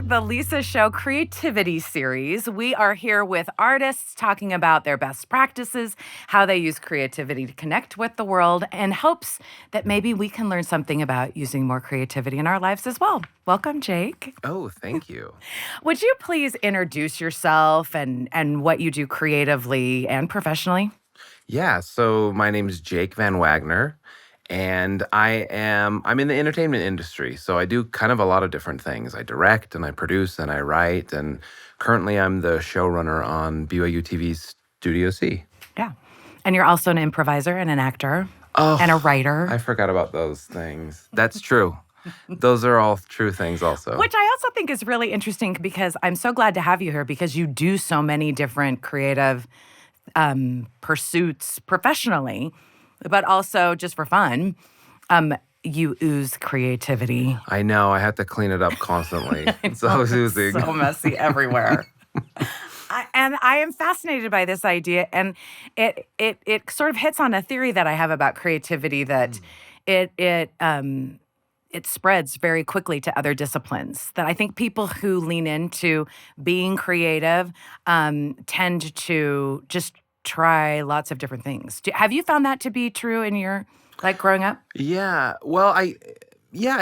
the Lisa Show Creativity Series. We are here with artists talking about their best practices, how they use creativity to connect with the world, and hopes that maybe we can learn something about using more creativity in our lives as well. Welcome, Jake. Oh, thank you. Would you please introduce yourself and what you do creatively and professionally? Yeah, so my name is Jake Van Wagner, and I'm in the entertainment industry. So I do kind of a lot of different things. I direct and I produce and I write, and currently I'm the showrunner on BYU TV's Studio C. Yeah. And you're also an improviser and an actor and a Oh, writer. I forgot about those things. That's true. Those are all true things also. Which I also think is really interesting because I'm so glad to have you here because you do so many different creative pursuits professionally, but also just for fun. You ooze creativity. I know, I have to clean it up constantly. It's always oozing. So messy everywhere. And I am fascinated by this idea, and it sort of hits on a theory that I have about creativity that it spreads very quickly to other disciplines. That I think people who lean into being creative tend to just try lots of different things. Have you found that to be true in your growing up? Yeah, well, I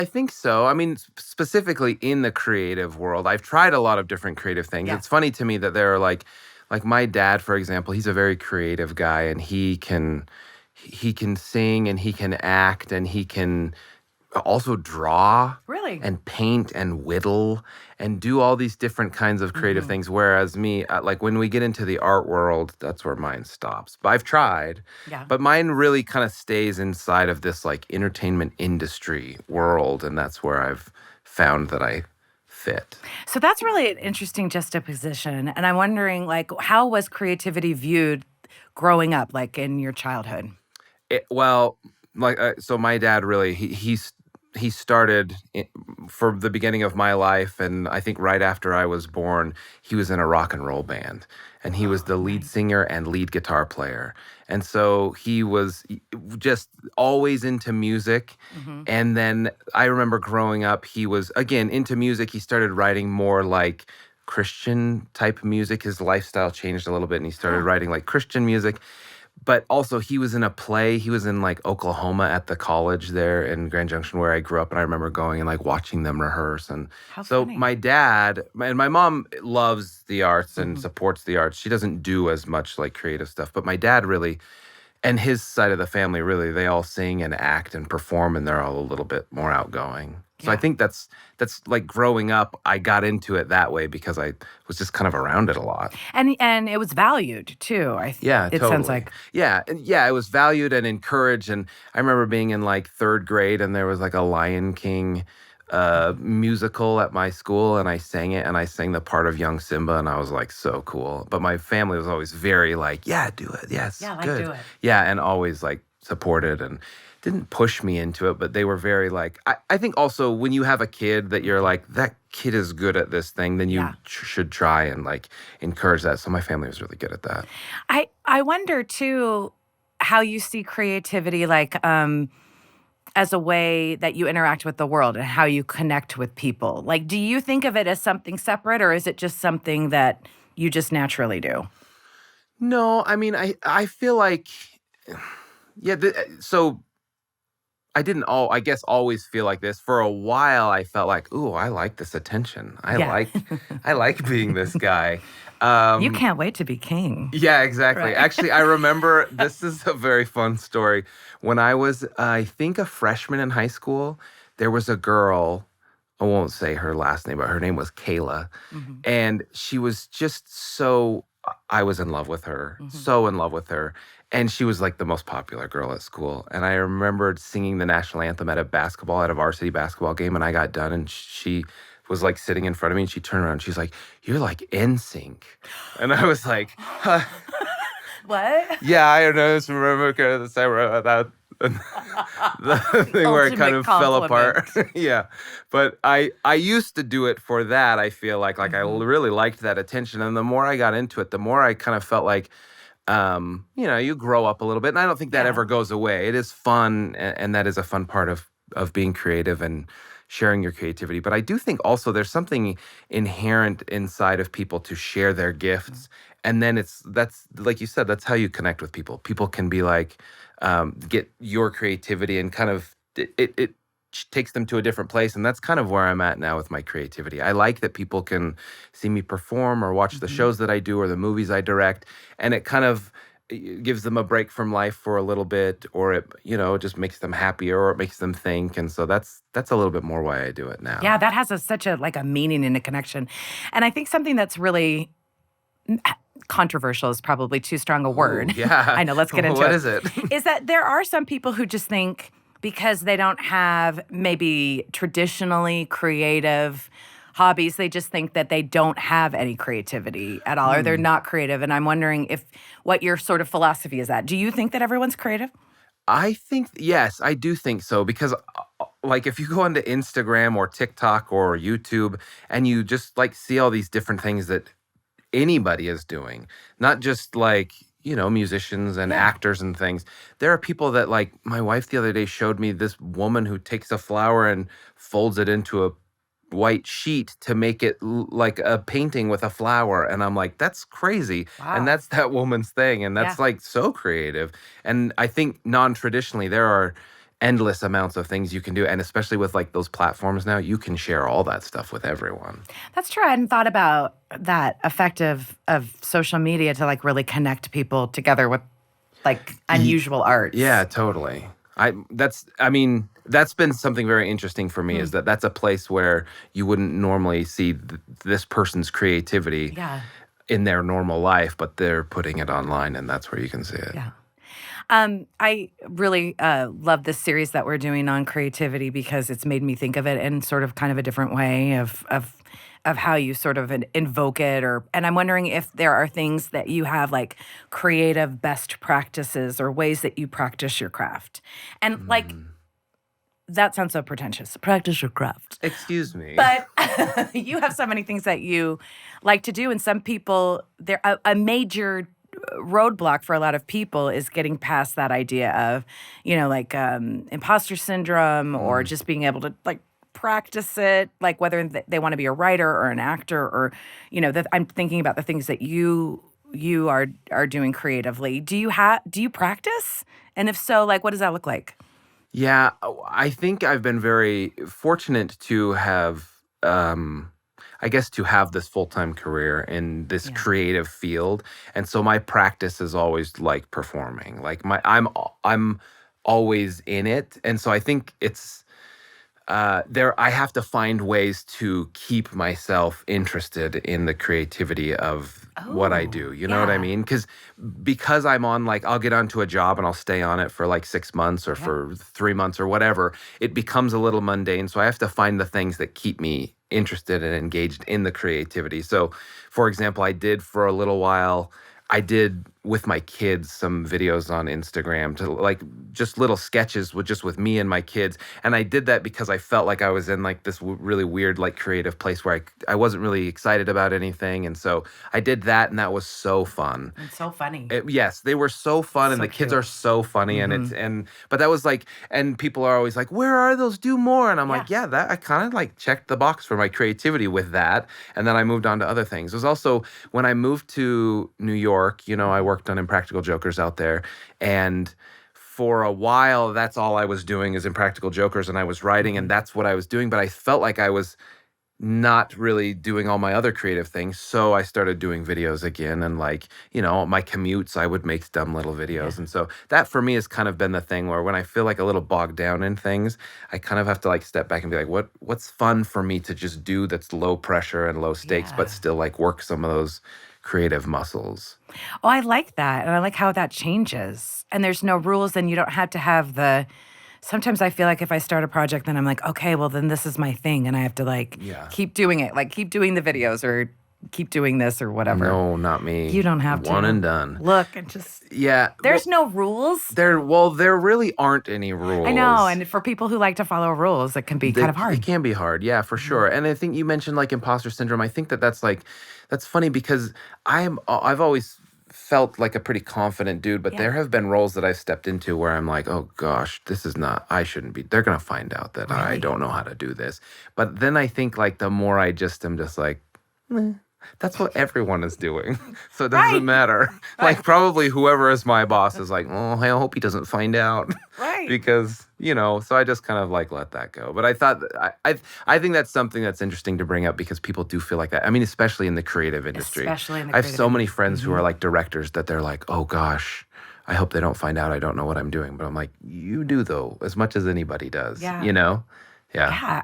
think so. I mean, specifically in the creative world, I've tried a lot of different creative things. Yeah. It's funny to me that there are like my dad, for example, he's a very creative guy, and he can sing and he can act and he can also draw Really? and paint and whittle and do all these different kinds of creative things. Whereas me, like when we get into the art world, that's where mine stops. But I've tried, Yeah. but mine really kind of stays inside of this like entertainment industry world. And that's where I've found that I fit. So that's really an interesting juxtaposition. And I'm wondering, how was creativity viewed growing up, like in your childhood? Well, so my dad really, he started for the beginning of my life, and I think right after I was born, he was in a rock and roll band, and he was the lead singer and lead guitar player. And so he was just always into music. And then I remember growing up, he was again into music. He started writing more like Christian type music. His lifestyle changed a little bit, and he started writing like Christian music. But also, he was in a play. He was in like Oklahoma at the college there in Grand Junction where I grew up. And I remember going and like watching them rehearse. And How so funny. my dad and my mom loves the arts and supports the arts. She doesn't do as much like creative stuff. But my dad really, and his side of the family, really, they all sing and act and perform. And they're all a little bit more outgoing. So I Yeah. think that's like growing up, I got into it that way because I was just kind of around it a lot. And it was valued too. Yeah, It totally. sounds like. Yeah, and yeah, it was valued and encouraged. And I remember being in like third grade, and there was like a Lion King musical at my school, and I sang it, and I sang the part of young Simba, and I was like so cool. But my family was always very like, yeah, do it, yes, Yeah, good, do it. yeah, and always like supported and didn't push me into it, but they were very like, I think also when you have a kid that you're like, that kid is good at this thing, then you Yeah. should try and like encourage that. So my family was really good at that. I wonder too how you see creativity as a way that you interact with the world and how you connect with people. Like, do you think of it as something separate, or is it just something that you just naturally do? No, I mean, I feel like, yeah, so I didn't I guess always feel like this. For a while, I felt like, ooh, I like this attention. Yeah. I like being this guy. You can't wait to be king. Yeah, exactly. Right. Actually, I remember this is a very fun story. When I was, I think, a freshman in high school, there was a girl, I won't say her last name, but her name was Kayla. And she was just so, I was in love with her, so in love with her. And she was like the most popular girl at school. And I remembered singing the national anthem at a varsity basketball game. And I got done, and she was like sitting in front of me, and she turned around and she's like, "You're like NSYNC." And I was like, huh. What? Yeah, I don't know. I just remember kind of the same that the thing where it kind Ultimate of fell apart. compliment. Yeah, but I used to do it for that. I feel like I really liked that attention, and the more I got into it, the more I kind of felt like, you grow up a little bit, and I don't think that Yeah. ever goes away. It is fun, and that is a fun part of being creative and sharing your creativity. But I do think also there's something inherent inside of people to share their gifts. And then that's like you said, that's how you connect with people. People can be like, get your creativity and kind of it takes them to a different place. And that's kind of where I'm at now with my creativity. I like that people can see me perform or watch the Mhm. shows that I do or the movies I direct, and it kind of gives them a break from life for a little bit, or it just makes them happier, or it makes them think. And so that's a little bit more why I do it Yeah, now. that has such a like a meaning and a connection. And I think something that's really controversial is probably too strong a Oh word. yeah. I know, let's get into What it. is it? Is that there are some people who just think because they don't have maybe traditionally creative hobbies, they just think that they don't have any creativity at all or they're Hmm. not creative. And I'm wondering if what your sort of philosophy is that. Do you think that everyone's creative? I think yes, I do think so because like if you go onto Instagram or TikTok or YouTube and you just like see all these different things that anybody is doing, not just like, musicians and Yeah. actors and things. There are people that like my wife the other day showed me this woman who takes a flower and folds it into a white sheet to make it like a painting with a flower, and I'm like, that's crazy. And Wow. that's that woman's thing, and Yeah. that's like so creative. And I think non-traditionally there are endless amounts of things you can do, and especially with like those platforms now, you can share all that stuff with everyone. That's true. I hadn't thought about that effect of social media to like really connect people together with like Ye unusual arts. Yeah, totally. I mean, that's been something very interesting for me Hmm. is that that's a place where you wouldn't normally see this person's creativity Yeah. in their normal life, but they're putting it online, and that's where you can see it. Yeah. I really love this series that we're doing on creativity because it's made me think of it in sort of kind of a different way of how you sort of invoke it and I'm wondering if there are things that you have like creative best practices or ways that you practice your craft. And like Mm. that sounds so pretentious. Practice your craft. Excuse me. But you have so many things that you like to do, and some people, there a major roadblock for a lot of people is getting past that idea of, like imposter syndrome or Mm. just being able to like practice it, like whether they want to be a writer or an actor or, that I'm thinking about the things that you are doing creatively. Do you practice? And if so, like what does that look like? Yeah, I think I've been very fortunate to have, I guess, to have this full-time career in this Yeah. creative field, and so my practice is always like performing. Like I'm always in it, and so I think it's there I have to find ways to keep myself interested in the creativity of what I Oh, do. You know what I yeah. mean? Because I'm on like I'll get onto a job and I'll stay on it for like 6 months or Yeah. for 3 months or whatever. It becomes a little mundane. So I have to find the things that keep me interested and engaged in the creativity. So for example, I did with my kids some videos on Instagram to like just little sketches with me and my kids, and I did that because I felt like I was in like this really weird like creative place where I wasn't really excited about anything, and so I did that, and that was so fun. It's so funny. Yes, they were so fun, and So the kids are cute. so funny, and Mhm. but that was like, and people are always like, "Where are those? Do more!" And I'm Yeah. like, "Yeah, that I kind of like checked the box for my creativity with that," and then I moved on to other things. It was also when I moved to New York. I Mhm. worked on Impractical Jokers out there, and for a while, that's all I was doing is Impractical Jokers, and I was writing, and Mhm. that's what I was doing. But I felt like I was not really doing all my other creative things. So I started doing videos again. And like, my commutes, I would make dumb little Yeah. videos. And so that for me has kind of been the thing where when I feel like a little bogged down in things, I kind of have to like step back and be like, what's fun for me to just do that's low pressure and low stakes, but Yeah. still like work some of those creative muscles. Oh, I like that, and I like how that changes, and there's no rules, and you don't have to have the sometimes I feel like if I start a project, then I'm like, "Okay, well, then this is my thing," and I have to, like, Yeah. keep doing it, like, keep doing the videos or keep doing this or whatever. No, not You me. don't have One to. and done. Look and just Yeah. there's no rules. There really aren't any I know, rules. and for people who like to follow rules, it can be kind of It hard. can be hard, yeah, for Mhm. sure. And I think you mentioned like imposter syndrome. I think that's like that's funny because I've always felt like a pretty confident dude, but Yeah. there have been roles that I've stepped into where I'm like, oh gosh, this is not, I shouldn't be. They're gonna find out that I Really? don't know how to do this. But then I think like the more I just am just like, "Meh, that's what everyone is doing. So it doesn't Right. matter. Right. Like probably whoever is my boss is like, oh, I hope he doesn't find out. Right. Because, so I just kind of like let that go. But I thought I think that's something that's interesting to bring up because people do feel like that. I mean, especially in the creative industry. Especially in the I have creative so many industry. friends who are like directors that they're like, oh gosh, I hope they don't find out I don't know what I'm doing. But I'm like, you do though, as much as anybody does, Yeah. Yeah. Yeah.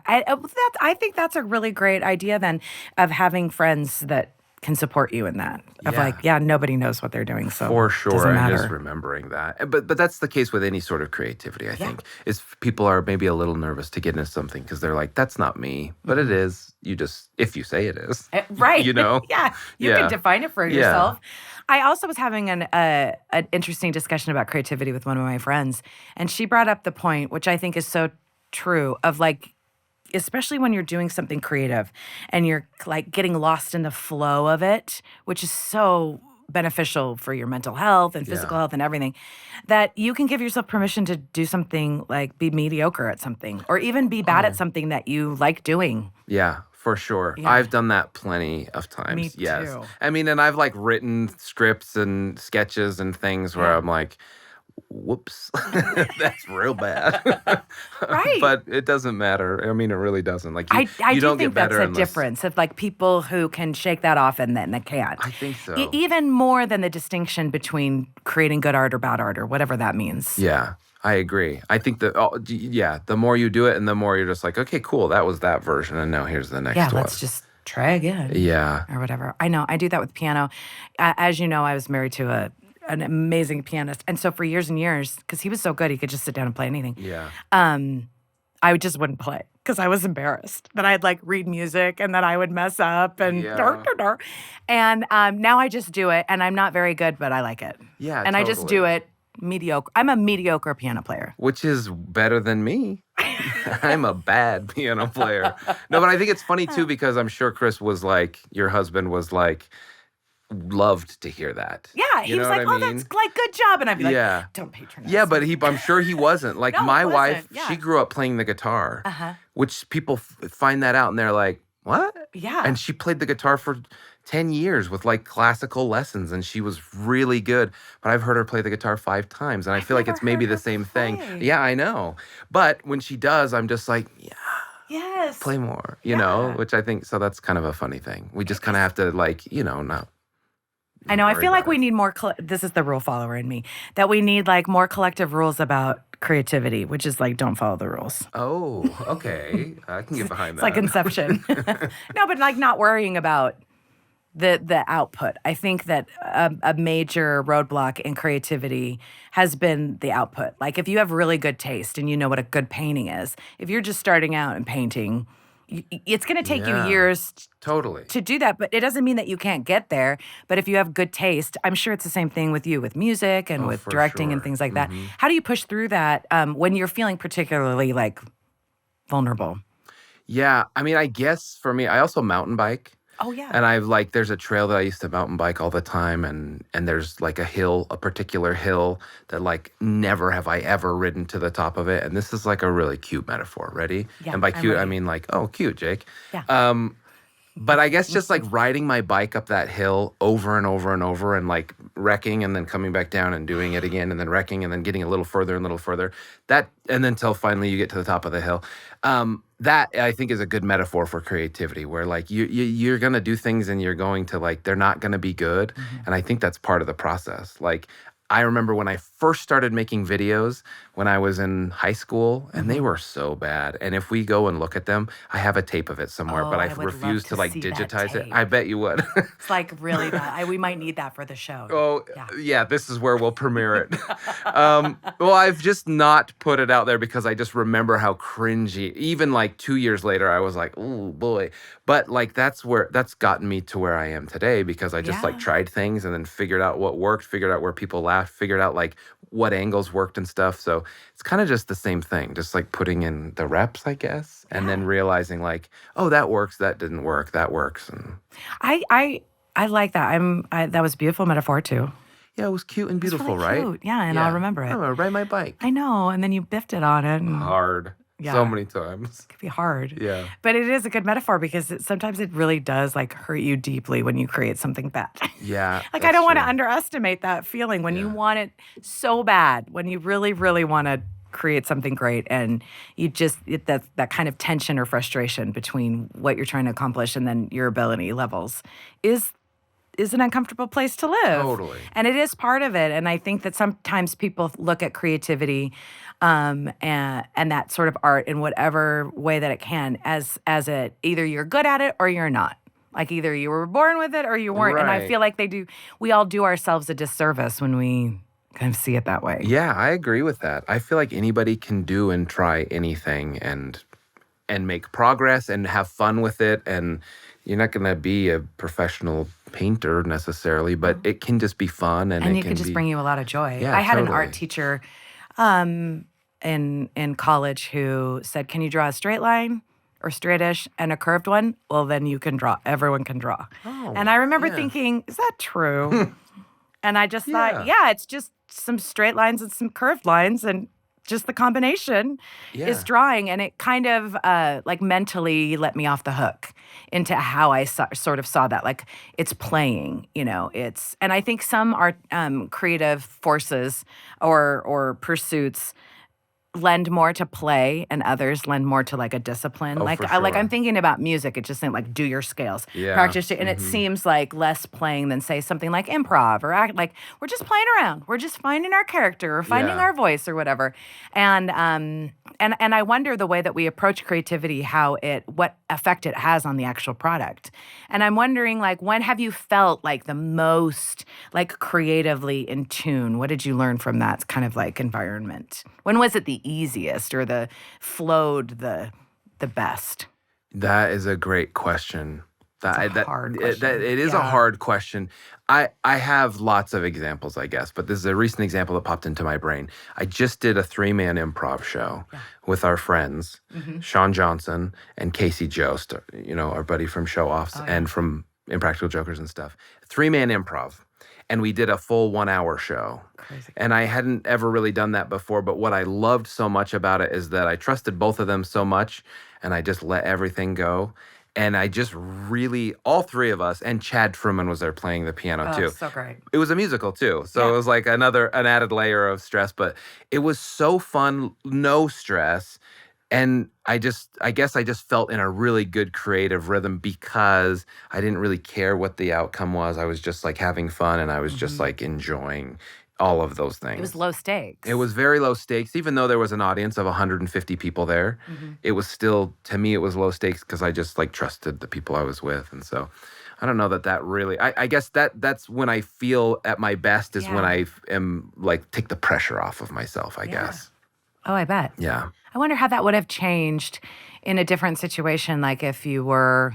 I think that's a really great idea then of having friends that can support you in that. Of Yeah. like, yeah, nobody knows what they're doing, so For it sure, doesn't and just matter. remembering that. But that's the case with any sort of creativity, I Yeah. think, is people are maybe a little nervous to get into something because they're like, that's not me. But it is. You just, if you say it is, Right. you know? Yeah. You can Yeah. define it for Yeah. yourself. I also was having an interesting discussion about creativity with one of my friends, and she brought up the point, which I think is so true, of like, especially when you're doing something creative and you're like getting lost in the flow of it, which is so beneficial for your mental health and physical Yeah. health and everything, that you can give yourself permission to do something like be mediocre at something or even be bad at Oh, something that you like doing. yeah, for sure. Yeah. I've done that plenty of times. Me Yes. too. I mean, and I've like written scripts and sketches and things where Yeah. I'm like, whoops, that's real bad. Right. But it doesn't matter. I mean, it really doesn't. Like I you do don't think get that's better a unless difference of like people who can shake that off and then they can't. I think so. Even more than the distinction between creating good art or bad art or whatever that means. Yeah, I agree. I think that, the more you do it and the more you're just like, okay, cool, that was that version. And now here's the next Yeah, one. let's just try again. Yeah. Or whatever. I know. I do that with piano. As you know, I was married to an amazing pianist. And so for years and years, because he was so good, he could just sit down and play anything. Yeah. I just wouldn't play because I was embarrassed that I'd like read music and that I would mess up and Yeah. And now I just do it and I'm not very good, but I like it. Yeah, And I just do totally. it mediocre. I'm a mediocre piano player. Which is better than me. I'm a bad piano player. No, but I think it's funny too because I'm sure Chris was like, your husband was like, loved to hear that. Yeah, You he was know like, what I "Oh, mean? that's like good job," and I'd be like, Yeah. "Don't patronize." Yeah, but me." I'm sure he wasn't. Like No, it my wife, wasn't. Yeah. she grew up playing the guitar, Uh-huh. which people find that out and they're like, what? Yeah. And she played the guitar for 10 years with like classical lessons and she was really good. But I've heard her play the guitar 5 times and I I've feel like never it's maybe heard the her same thing. play. Yeah, I know. But when she does, I'm just like, yeah, Yes. play more, Yeah. which I think, so that's kind of a funny thing. We just kind of have to like, not I know. I worry feel like about we it. need more. This is the rule follower in me. That we need like more collective rules about creativity, which is like don't follow the rules. Oh, okay. I can get behind It's that. like Inception. No, but like not worrying about the output. I think that a major roadblock in creativity has been the output. Like if you have really good taste and you know what a good painting is, if you're just starting out in painting, it's going to take you Yeah. years Totally. to do that, but it doesn't mean that you can't get there. But if you have good taste, I'm sure it's the same thing with you with music and Oh, with for directing and sure. things like that. Mhm. How do you push through that when you're feeling particularly like vulnerable? Yeah, I mean, I guess for me, I also mountain bike. Oh yeah. And I've like there's a trail that I used to mountain bike all the time and there's like a particular hill that like never have I ever ridden to the top of it. And this is like a really cute metaphor. Ready? Yeah, And by I'm cute, I ready. mean like, oh, cute, Jake. Yeah. But I guess just like riding my bike up that hill over and over and over and like wrecking and then coming back down and doing it again and then wrecking and then getting a little further and a little further. That and then till finally you get to the top of the hill. That I think is a good metaphor for creativity where like you're going to do things and you're going to like they're not going to be good. And I think that's part of the process. Like I remember when I first started making videos when I was in high school, and they were so bad. And if we go and look at them, I have a tape of it somewhere, but Oh, I I would love refuse to to like see that digitize it. tape. I bet you would. It's like really bad. We might need that for the show. Oh, Yeah. yeah, this is where we'll premiere it. Well, I've just not put it out there because I just remember how cringy. Even like 2 years later, I was like, oh boy. But like that's gotten me to where I am today because I just like Yeah. tried things and then figured out what worked, figured out where people laughed, figured out like what angles worked and stuff. So it's kind of just the same thing, just like putting in the reps, I guess, and then realizing like, oh, that works, that didn't work, that works. And I I like that. That was a beautiful metaphor too. Yeah, it was cute and It's beautiful, really right? cute. Yeah, and I'll Yeah. remember I'm it. gonna ride my bike. I know. And then you biffed it on it, and Hard. So yeah, many times. it could be hard. Yeah. But it is a good metaphor because sometimes it really does like hurt you deeply when you create something bad. Yeah, Like I that's don't want to true. underestimate that feeling when you Yeah. want it so bad, when you really, really want to create something great, and you just that kind of tension or frustration between what you're trying to accomplish and then your ability levels is is an uncomfortable place to live. Totally. And it is part of it. And I think that sometimes people look at creativity and that sort of art in whatever way that it can as a either you're good at it or you're not. Like either you were born with it or you weren't. And I Right. feel like we all do ourselves a disservice when we kind of see it that way. Yeah, I agree with that. I feel like anybody can do and try anything and make progress and have fun with it, and you're not going to be a professional painter necessarily, but it can just be fun and And it it can could just be bring you a lot of joy. yeah, I had an art totally. teacher in college who said, "Can you draw a straight line or straightish and a curved one? Well, then you can draw. Everyone can draw." And Oh, I remember yeah. thinking, "Is that true?" And I just thought, Yeah. "Yeah, it's just some straight lines and some curved lines, and just the combination is Yeah. drawing." And it kind of like mentally let me off the hook into how I sort of saw that. Like it's playing, it's, and I think some art creative forces or pursuits lend more to play and others lend more to like a discipline. Oh, Like for I'm sure. thinking about music. It just saying like do your scales, Yeah. practice it, and it Mhm. seems like less playing than say something like improv or act like we're just playing around. We're just finding our character or finding Yeah. our voice or whatever. And I wonder the way that we approach creativity, what effect it has on the actual product. And I'm wondering like when have you felt like the most like creatively in tune? What did you learn from that kind of like environment? When was it the easiest or the flowed the best? That is a great question. It's a That hard that question. it is a Yeah. hard question. I have lots of examples, I guess, but this is a recent example that popped into my brain. I just did a three-man improv show Yeah. with our friends, Hmm. Sean Johnson and Casey Jost, our buddy from Show Offs Oh, yeah. and from Impractical Jokers and stuff. Three-man improv. And we did a full 1 hour show. Crazy. And I hadn't ever really done that before. But what I loved so much about it is that I trusted both of them so much and I just let everything go. And I just really, all three of us, and Chad Fruman was there playing the piano Oh, too. so great. It was a musical too. So Yeah. it was like an added layer of stress, but it was so fun, no stress. And I guess I just felt in a really good creative rhythm because I didn't really care what the outcome was. I was just like having fun and I was just Hmm. like enjoying all of those It was things. low stakes. It was very low stakes, even though there was an audience of 150 people there. Hmm. It was still, to me, it was low stakes because I just like trusted the people I was with. And so I don't know that really, I guess that's when I feel at my best is when Yeah. I am like, take the pressure off of myself, I Yeah. guess. Oh, I bet. Yeah. I wonder how that would have changed in a different situation, like if you were,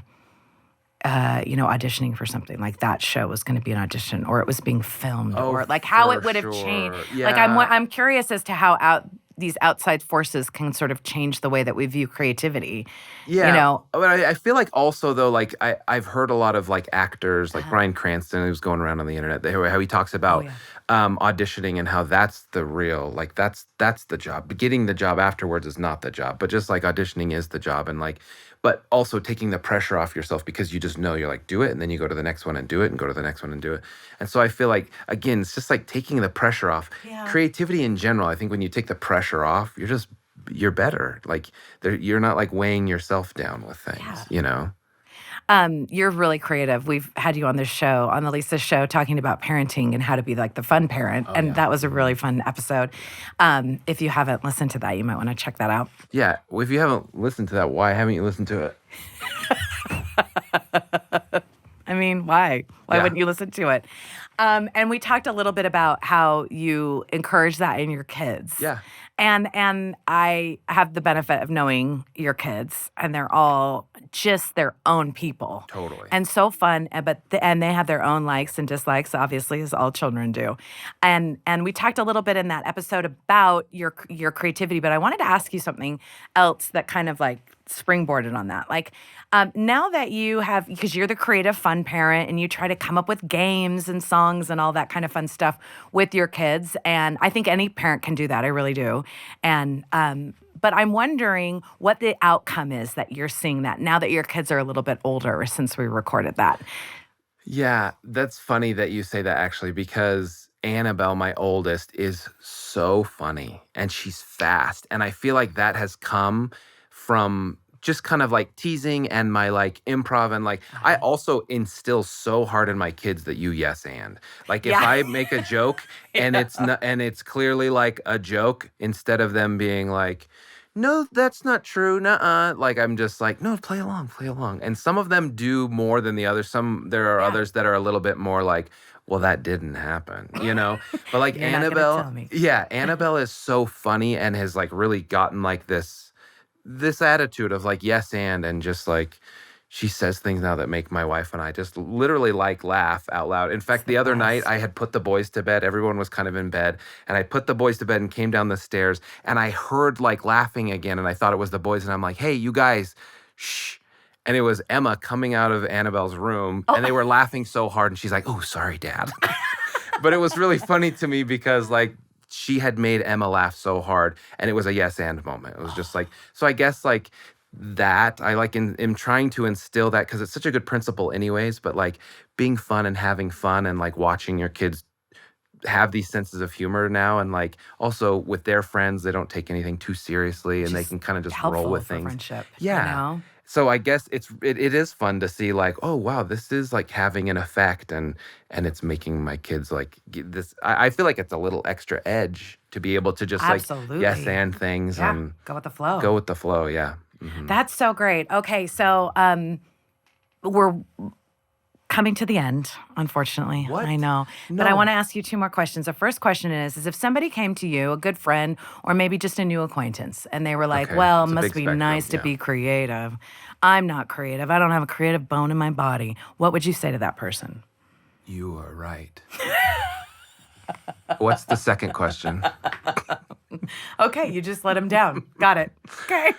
auditioning for something, like that show was going to be an audition, or it was being filmed, Oh, or like how for it would have changed. sure. Like Yeah. I'm curious as to how these outside forces can sort of change the way that we view creativity. You Yeah, know, but I feel like also though, like I've heard a lot of like actors, like uh Bryan Cranston, who's going around on the internet, how he talks oh about yeah, auditioning and how that's the real, like that's the job. But getting the job afterwards is not the job, but just like auditioning is the job, and like, but also taking the pressure off yourself because you just know you're like do it, and then you go to the next one and do it, and go to the next one and do it. And so I feel like again, it's just like taking the pressure off. yeah, Creativity in general, I think when you take the pressure off, you're better. Like you're not like weighing yourself down with yeah. things. You're really creative. We've had you on the show, on the Lisa show, talking about parenting and how to be like the fun parent, Oh and yeah. that was a really Mhm. fun episode. If you haven't listened to that, you might want to check that out. Yeah. Well, if you haven't listened to that, why haven't you listened to it? I mean, why? Why Yeah. wouldn't you listen to it? And we talked a little bit about how you encourage that in your kids. Yeah. And I have the benefit of knowing your kids, and they're all just their own people. Totally. And so fun, and they have their own likes and dislikes, obviously, as all children do. And we talked a little bit in that episode about your creativity, but I wanted to ask you something else that kind of like springboarded on that. Like, now that you have, because you're the creative, fun parent, and you try to come up with games and songs and all that kind of fun stuff with your kids, and I think any parent can do that. I really do. And but I'm wondering what the outcome is that you're seeing that now that your kids are a little bit older since we recorded that. Yeah, that's funny that you say that actually, because Annabelle, my oldest, is so funny and she's fast. And I feel like that has come from just kind of like teasing and my like improv. And like, I Uh-huh. also instill so hard in my kids that you yes and. Like, if Yeah. I make a joke and it's Yeah. not, and it's clearly like a joke, instead of them being like, no, that's not true. Nuh-uh. Like, I'm just like, no, play along, play along. And some of them do more than the others. There are Yeah. others that are a little bit more like, well, that didn't happen, you know? But like You're not gonna Annabelle, tell me. yeah, Annabelle is so funny and has like really gotten like this attitude of like yes and just like she says things now that make my wife and I just literally like laugh out loud. In It's fact, the the other night best. I had put the boys to bed. Everyone was kind of in bed, and I put the boys to bed and came down the stairs, and I heard like laughing again, and I thought it was the boys, and I'm like, "Hey, you guys, shh." And it was Emma coming out of Annabelle's room, Oh, and they were laughing so hard, and she's like, "Oh, sorry, Dad." But it was really funny to me because like she had made Emma laugh so hard, and it was a yes and moment. It was just like, so I guess like that I like am trying to instill that because it's such a good principle anyways, but like being fun and having fun and like watching your kids have these senses of humor now, and like also with their friends they don't take anything too seriously and they just can kind of just roll helpful with for things. friendship, you Yeah. know? So I guess it is fun to see like, oh wow, this is like having an effect, and it's making my kids like this. I feel like it's a little extra edge to be able to just like yes Absolutely. and things Yeah, and go with the go flow. with the flow. Yeah. Hmm. That's so great. Okay, so, we're coming to the end, unfortunately. I What? know. But I No. wanna ask you 2 more questions. The first question is if somebody came to you, a good friend, or maybe just a new acquaintance, and they were like, Okay. "Well, it It's a must big be spectrum. nice to Yeah. be creative. I'm not creative. I don't have a creative bone in my body." What would you say to that person? You are right. What's the second question? Okay, you just let them down. Got it. Okay.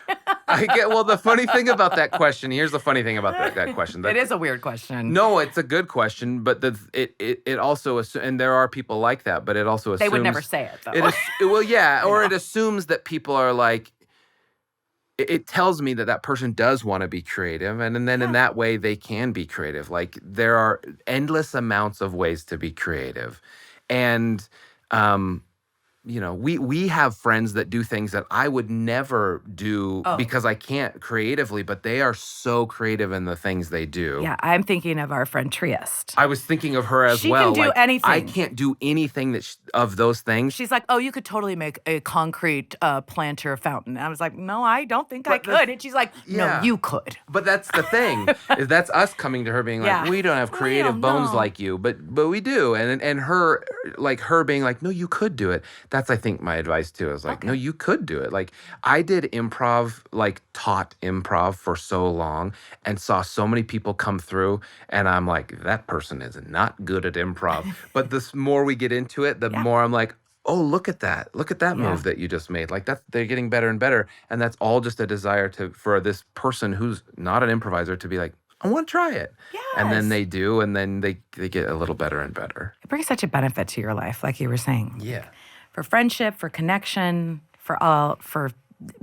I get well, the funny thing about that question, here's the funny thing about that question. It is a weird question. No, it's a good question, but it also and there are people like that, but it also They would never assumes say it, though. well, yeah, I or know. it assumes that people are like it tells me that that person does want to be creative, and then in Yeah. that way they can be creative. Like there are endless amounts of ways to be creative, and um we have friends that do things that I would never do Oh, because I can't creatively, but they are so creative in the things they do. yeah, I'm thinking of our friend Trieste. I was thinking of her as She can well. do Like I anything. can't do anything of those things. She's like, "Oh, you could totally make a concrete, planter fountain." And I was like, "No, I don't think I But the could." And she's like, "No, yeah. you could." But that's the thing, is that's us coming to her being like, Yeah. "We don't have We creative don't bones know. like you," but we do, and her being like, "No, you could do it." That's I think my advice too is like, "No, Okay. you could do it." Like I did improv, like taught improv for so long, and saw so many people come through, and I'm like, that person is not good at improv. But the more we get into it, the Yeah. more I'm like, oh, look at that Yeah. move that you just made. Like that's they're getting better and better, and that's all just a desire for this person who's not an improviser to be like, I want to try it, and then Yes. they do, and then they get a little better and better. It brings such a benefit to your life, like you were saying, Yeah, like for friendship, for connection, for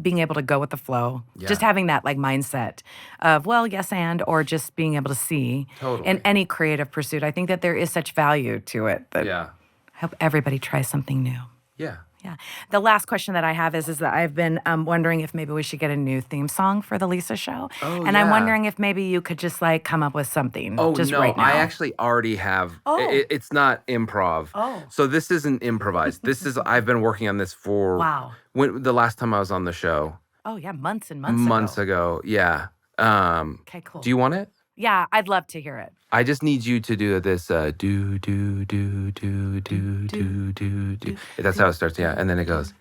being able to go with the flow. Just yeah, having that like mindset of, well, yes, and, or just being able to see in totally. any creative pursuit. I think that there is such value to it that Yeah, I hope everybody tries something new. yeah. Yeah. The last question that I have is that I've been wondering if maybe we should get a new theme song for the Lisa show. Oh And I'm yeah. wondering if maybe you could just like come up with something Oh just no, right I now. actually already have. Oh. It's not improv. Oh. So this isn't improvised. This is I've been working on this for Wow. when the last time I was on the show, Oh, yeah. Months and months months ago. ago. Yeah. Okay, cool. Do you want it? Yeah, I'd love to hear it. I just need you to do this do do do do do do do do. That's how it starts, yeah. And then it goes,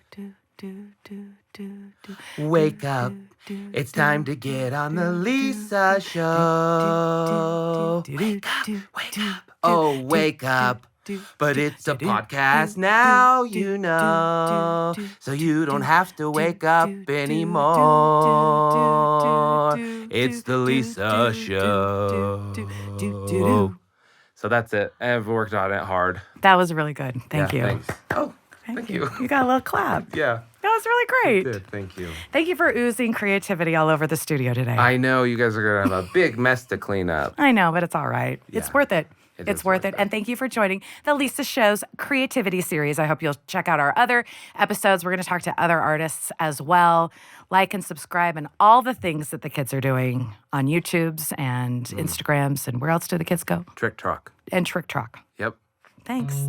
wake up. It's time to get on the Lisa show. Wake up, wake up. Oh, wake up. But it's a podcast now, you know, so you don't have to wake up anymore. It's the Lisa Show. So that's it. I've worked on it hard. That was really good. Thank you. Thanks. Oh, thank you. You got a little clap. Yeah. That was really great. Good. Thank you. Thank you for oozing creativity all over the studio today. I know you guys are going to have a big mess to clean up. I know, but it's all right. It's worth it. It's worth it. And thank you for joining the Lisa Show's Creativity Series. I hope you'll check out our other episodes. We're going to talk to other artists as well. Like and subscribe and all the things that the kids are doing on YouTubes and Instagrams. And where else do the kids go? Trick Truck. And Trick Truck. Yep. Thanks.